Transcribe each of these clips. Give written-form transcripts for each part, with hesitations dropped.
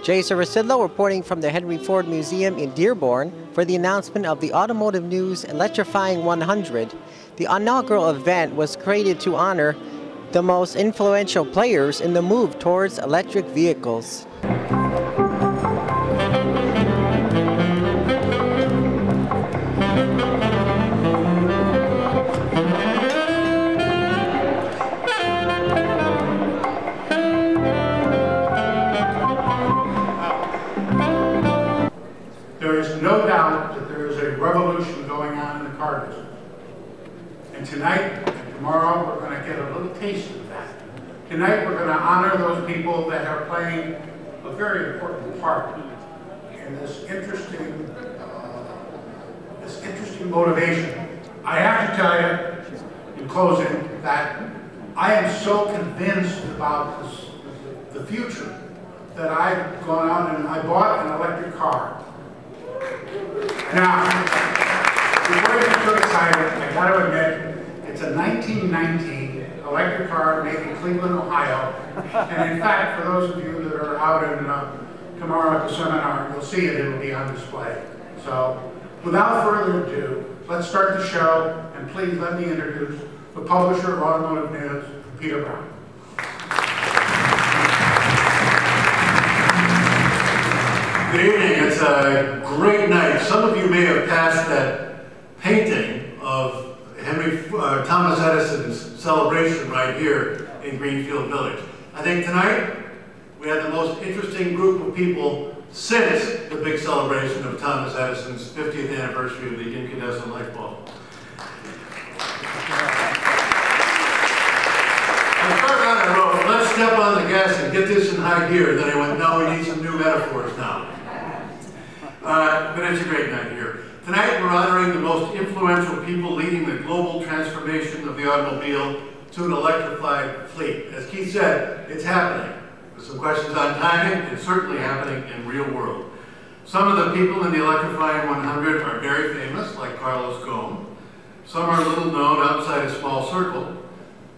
Jason Rzucidlo reporting from the Henry Ford Museum in Dearborn for the announcement of the Automotive News Electrifying 100. The inaugural event was created to honor the most influential players in the move towards electric vehicles. There is no doubt that there is a revolution going on in the car business. And tonight and tomorrow we're going to get a little taste of that. Tonight we're going to honor those people that are playing a very important part in this interesting motivation. I have to tell you, in closing, that I am so convinced about the future that I've gone out and I bought an electric car. Now, before I get too excited, I got to admit, it's a 1919 electric car made in Cleveland, Ohio. And in fact, for those of you that are out in tomorrow at the seminar, you'll see it, it'll be on display. So, without further ado, let's start the show, and please let me introduce the publisher of Automotive News, Peter Brown. Good evening. It's a great night. Some of you may have passed that painting of Thomas Edison's celebration right here in Greenfield Village. I think tonight we had the most interesting group of people since the big celebration of Thomas Edison's 50th anniversary of the incandescent light bulb. Let's step on the gas and get this in high gear. Then I went, no, we need some new metaphors now. But it's a great night here. Tonight we're honoring the most influential people leading the global transformation of the automobile to an electrified fleet. As Keith said, it's happening. There's some questions on timing. It's certainly happening in real world. Some of the people in the Electrifying 100 are very famous, like Carlos Ghosn. Some are little known outside a small circle.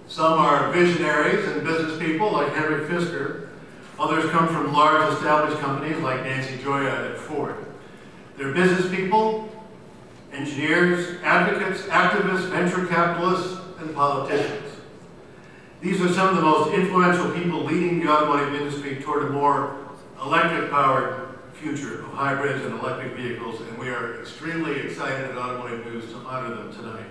Some are visionaries and business people like Henrik Fisker. Others come from large established companies like Nancy Joya at Ford. They're business people, engineers, advocates, activists, venture capitalists, and politicians. These are some of the most influential people leading the automotive industry toward a more electric-powered future of hybrids and electric vehicles, and we are extremely excited at Automotive News to honor them tonight.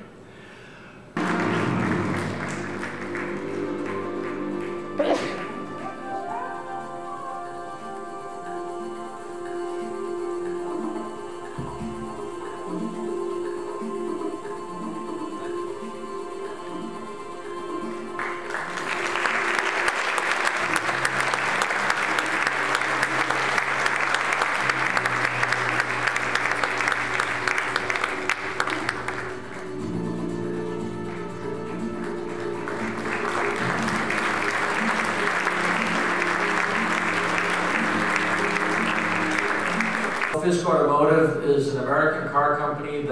Fisker Automotive is an American car company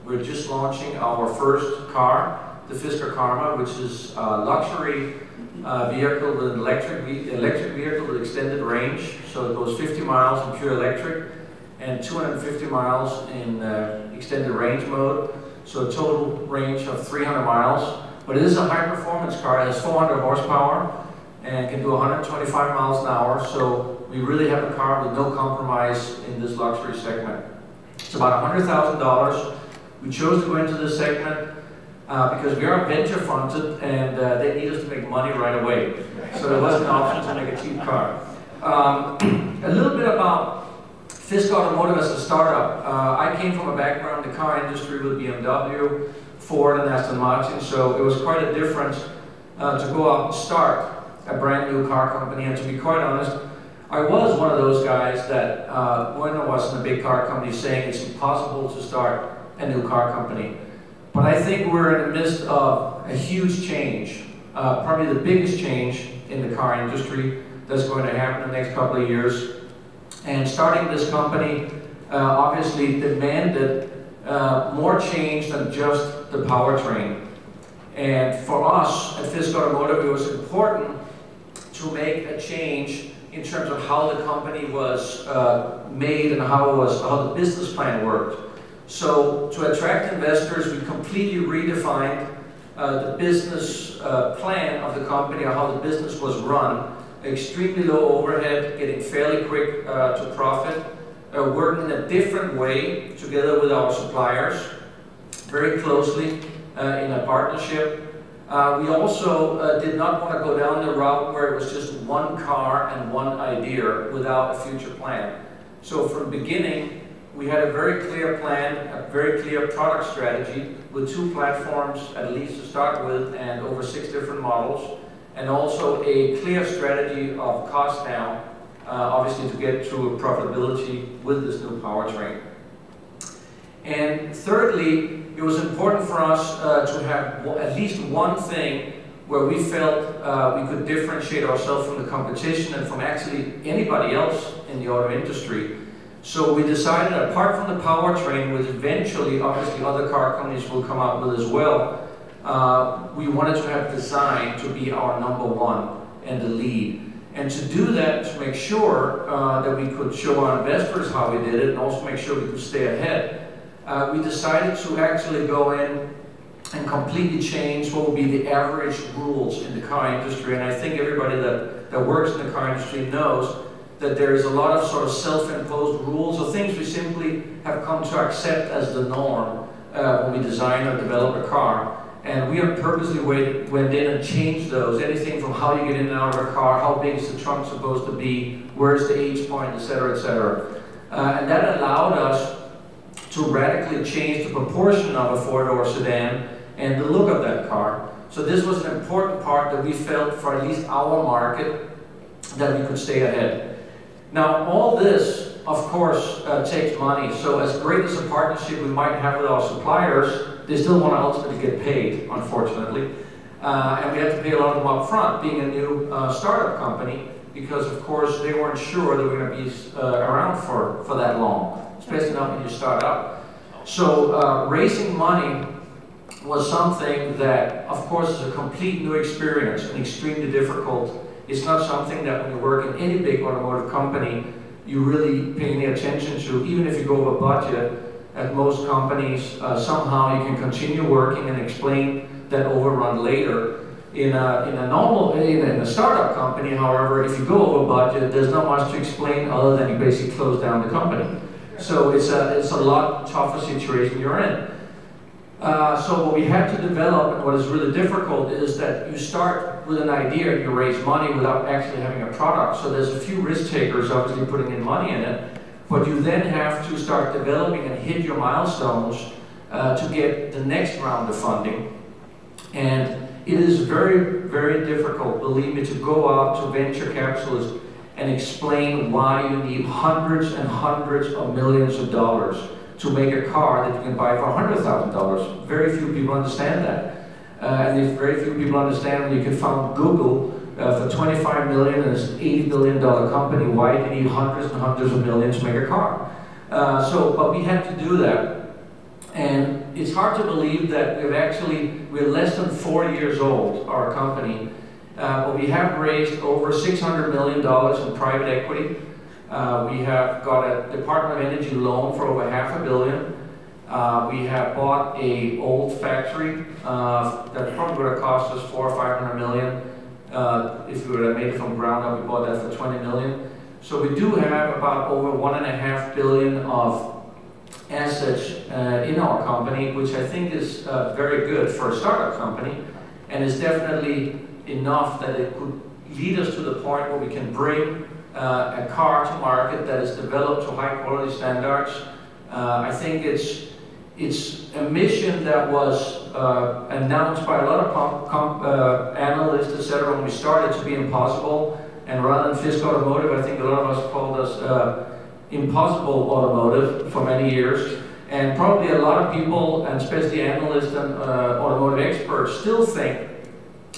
we're just launching our first car, the Fisker Karma, which is a luxury vehicle with an electric vehicle with extended range. So it goes 50 miles in pure electric and 250 miles in extended range mode. So a total range of 300 miles. But it is a high performance car. It has 400 horsepower and can do 125 miles an hour. So we really have a car with no compromise in this luxury segment. It's about $100,000. We chose to go into this segment because we are venture funded and they need us to make money right away. So there wasn't an option to make a cheap car. A little bit about Fisker Automotive as a startup. I came from a background in the car industry with BMW, Ford, and Aston Martin, so it was quite a difference to go out and start a brand new car company. And to be quite honest, I was one of those guys that when I was in a big car company saying it's impossible to start a new car company. But I think we're in the midst of a huge change, probably the biggest change in the car industry that's going to happen in the next couple of years. And starting this company obviously demanded more change than just the powertrain. And for us at Fisker Automotive, it was important to to make a change in terms of how the company was made and how the business plan worked. So to attract investors, we completely redefined the business plan of the company, or how the business was run. Extremely low overhead, getting fairly quick to profit, working in a different way together with our suppliers, very closely in a partnership. We also did not want to go down the route where it was just one car and one idea without a future plan. So from the beginning, we had a very clear plan, a very clear product strategy with 2 platforms at least to start with, and over 6 different models, and also a clear strategy of cost down, obviously to get to profitability with this new powertrain. And thirdly, it was important for us to have at least one thing where we felt we could differentiate ourselves from the competition and from actually anybody else in the auto industry. So we decided, apart from the powertrain, which eventually obviously other car companies will come out with as well, we wanted to have design to be our #1 and the lead. And to do that, to make sure that we could show our investors how we did it, and also make sure we could stay ahead, we decided to actually go in and completely change what would be the average rules in the car industry. And I think everybody that works in the car industry knows that there is a lot of sort of self-imposed rules, or things we simply have come to accept as the norm when we design or develop a car. And we have purposely went in and changed those. Anything from how you get in and out of a car, how big is the trunk supposed to be, where's the H point, etc., etc. And that allowed us to radically change the proportion of a four-door sedan and the look of that car. So this was an important part that we felt, for at least our market, that we could stay ahead. Now, all this, of course, takes money. So as great as a partnership we might have with our suppliers, they still want to ultimately get paid, unfortunately. And we had to pay a lot of them up front, being a new startup company, because, of course, they weren't sure they were going to be around for that long, especially not when you start up. So raising money was something that, of course, is a complete new experience and extremely difficult. It's not something that when you work in any big automotive company, you really pay any attention to. Even if you go over budget, at most companies, somehow you can continue working and explain that overrun later. In a startup company, however, if you go over budget, there's not much to explain other than you basically close down the company. So it's a lot tougher situation you're in. So what we had to develop, and what is really difficult, is that you start with an idea and you raise money without actually having a product. So there's a few risk takers obviously putting in money in it, but you then have to start developing and hit your milestones to get the next round of funding. And it is very, very difficult, believe me, to go out to venture capitalists and explain why you need hundreds and hundreds of millions of dollars to make a car that you can buy for $100,000. Very few people understand that. And if very few people understand when you can found Google for $25 million and it's an $80 billion company, why do you need hundreds and hundreds of millions to make a car? But we had to do that. And it's hard to believe that we're less than 4 years old, our company, but we have raised over $600 million in private equity. We have got a Department of Energy loan for over $500 million. We have bought an old factory that probably would have cost us $400 or $500 million. If we would have made it from ground up, we bought that for $20 million. So we do have about over $1.5 billion of assets in our company, which I think is very good for a startup company, and is definitely enough that it could lead us to the point where we can bring a car to market that is developed to high quality standards. I think it's a mission that was announced by a lot of analysts, etc., when we started, to be impossible. And rather than Fisker Automotive, I think a lot of us called us Impossible Automotive for many years. And probably a lot of people, and especially analysts and automotive experts, still think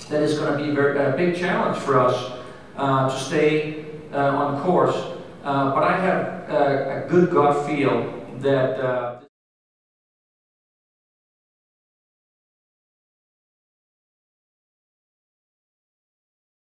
that it's going to be a big challenge for us to stay on course. But I have a good gut feel that